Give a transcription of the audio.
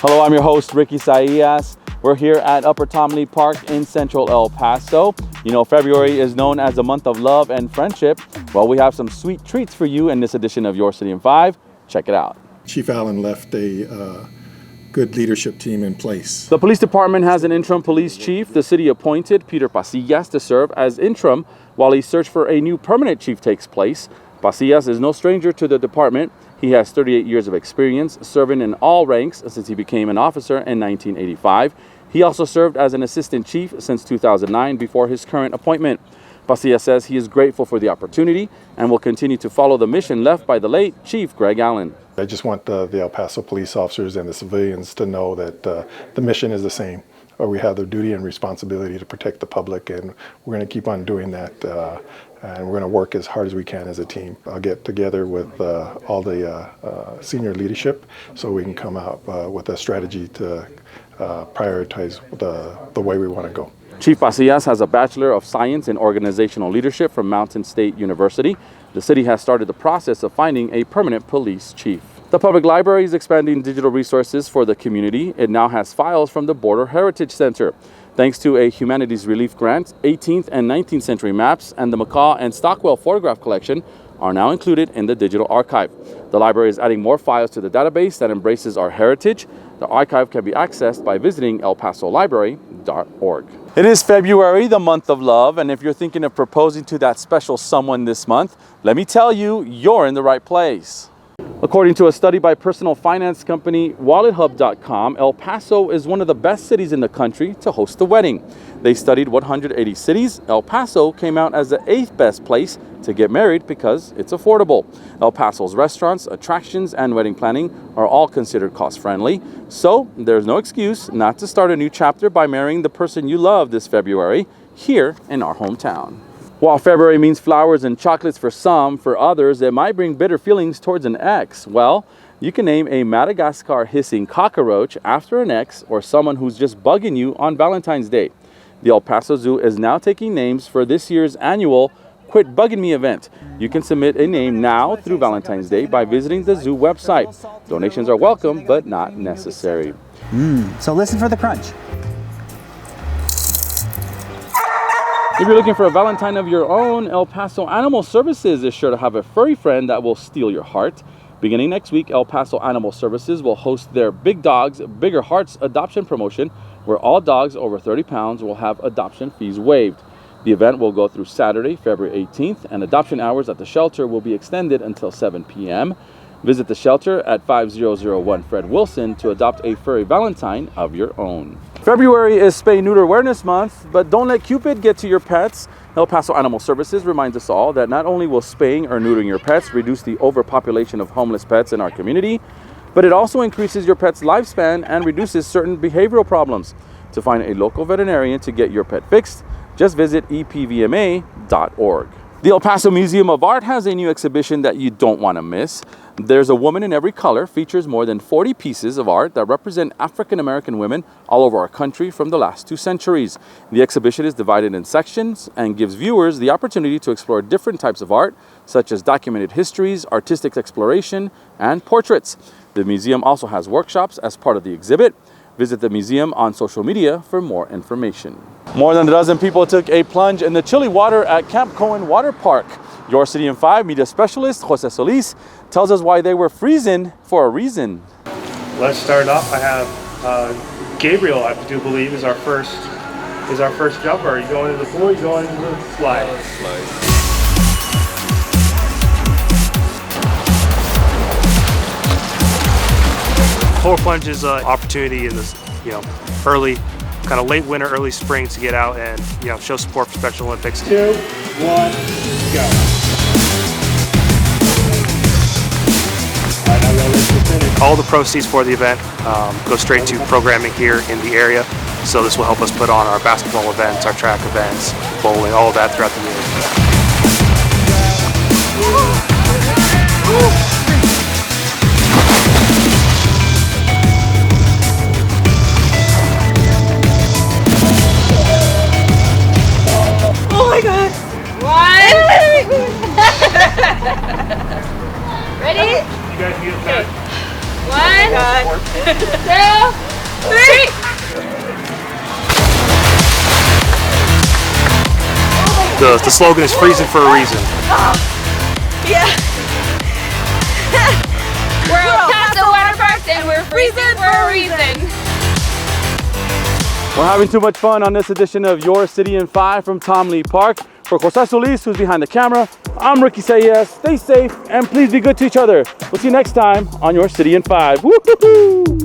Hello, I'm your host, Ricky Saillas. We're here at Upper Tomney Park in central El Paso. You know, February is known as a month of love and friendship. Well, we have some sweet treats for you in this edition of Your City in 5. Check it out. Chief Allen left a good leadership team in place. The police department has an interim police chief. The city appointed Peter Pasillas to serve as interim while a search for a new permanent chief takes place. Pasillas is no stranger to the department. He has 38 years of experience serving in all ranks since he became an officer in 1985. He also served as an assistant chief since 2009 before his current appointment. Pasillas says he is grateful for the opportunity and will continue to follow the mission left by the late Chief Greg Allen. I just want the El Paso police officers and the civilians to know that the mission is the same. We have the duty and responsibility to protect the public, and we're going to keep on doing that. And we're going to work as hard as we can as a team. I'll get together with all the senior leadership so we can come out with a strategy to prioritize the way we want to go. Chief Pasillas has a Bachelor of Science in Organizational Leadership from Mountain State University. The city has started the process of finding a permanent police chief. The public library is expanding digital resources for the community. It now has files from the Border Heritage Center. Thanks to a humanities relief grant, 18th and 19th century maps and the McCaw and Stockwell photograph collection are now included in the digital archive. The library is adding more files to the database that embraces our heritage. The archive can be accessed by visiting elpasolibrary.org. It is February, the month of love, and if you're thinking of proposing to that special someone this month, let me tell you, you're in the right place. According to a study by personal finance company WalletHub.com, El Paso is one of the best cities in the country to host a wedding. They studied 180 cities. El Paso came out as the 8th best place to get married because it's affordable. El Paso's restaurants, attractions, and wedding planning are all considered cost-friendly. So there's no excuse not to start a new chapter by marrying the person you love this February here in our hometown. While February means flowers and chocolates for some, for others, it might bring bitter feelings towards an ex. Well, you can name a Madagascar hissing cockroach after an ex or someone who's just bugging you on Valentine's Day. The El Paso Zoo is now taking names for this year's annual Quit Bugging Me event. You can submit a name now through Valentine's Day by visiting the zoo website. Donations are welcome, but not necessary. So listen for the crunch. If you're looking for a Valentine of your own, El Paso Animal Services is sure to have a furry friend that will steal your heart. Beginning next week, El Paso Animal Services will host their Big Dogs, Bigger Hearts adoption promotion, where all dogs over 30 pounds will have adoption fees waived. The event will go through Saturday, February 18th, and adoption hours at the shelter will be extended until 7 p.m. Visit the shelter at 5001 Fred Wilson to adopt a furry Valentine of your own. February is Spay Neuter Awareness Month, but don't let Cupid get to your pets. El Paso Animal Services reminds us all that not only will spaying or neutering your pets reduce the overpopulation of homeless pets in our community, but it also increases your pet's lifespan and reduces certain behavioral problems. To find a local veterinarian to get your pet fixed, just visit epvma.org. The El Paso Museum of Art has a new exhibition that you don't want to miss. There's a Woman in Every Color features more than 40 pieces of art that represent African American women all over our country from the last 2 centuries. The exhibition is divided in sections and gives viewers the opportunity to explore different types of art, such as documented histories, artistic exploration, and portraits. The museum also has workshops as part of the exhibit. Visit the museum on social media for more information. More than a dozen people took a plunge in the chilly water at Camp Cohen Water Park. Your City in 5 media specialist Jose Solis tells us why they were freezing for a reason. Let's start off. I have Gabriel, I do believe, is our first jumper. Are you going into the pool? Or are you going into the slide? Polar plunge is an opportunity in this, early, kind of late winter, early spring to get out and, show support for Special Olympics. 2, 1, go. All the proceeds for the event go straight to programming here in the area. So this will help us put on our basketball events, our track events, bowling, all of that throughout the year. Oh my God! 1. Ready? You guys get that? 1, 2, The slogan is freezing for a reason. Yeah. We're all Paso water parks and we're freezing for a reason. We're having too much fun on this edition of Your City in 5 from Tom Lee Park. For Jose Solis, who's behind the camera, I'm Ricky Sayes. Stay safe and please be good to each other. We'll see you next time on Your City in 5. Woo-hoo-hoo!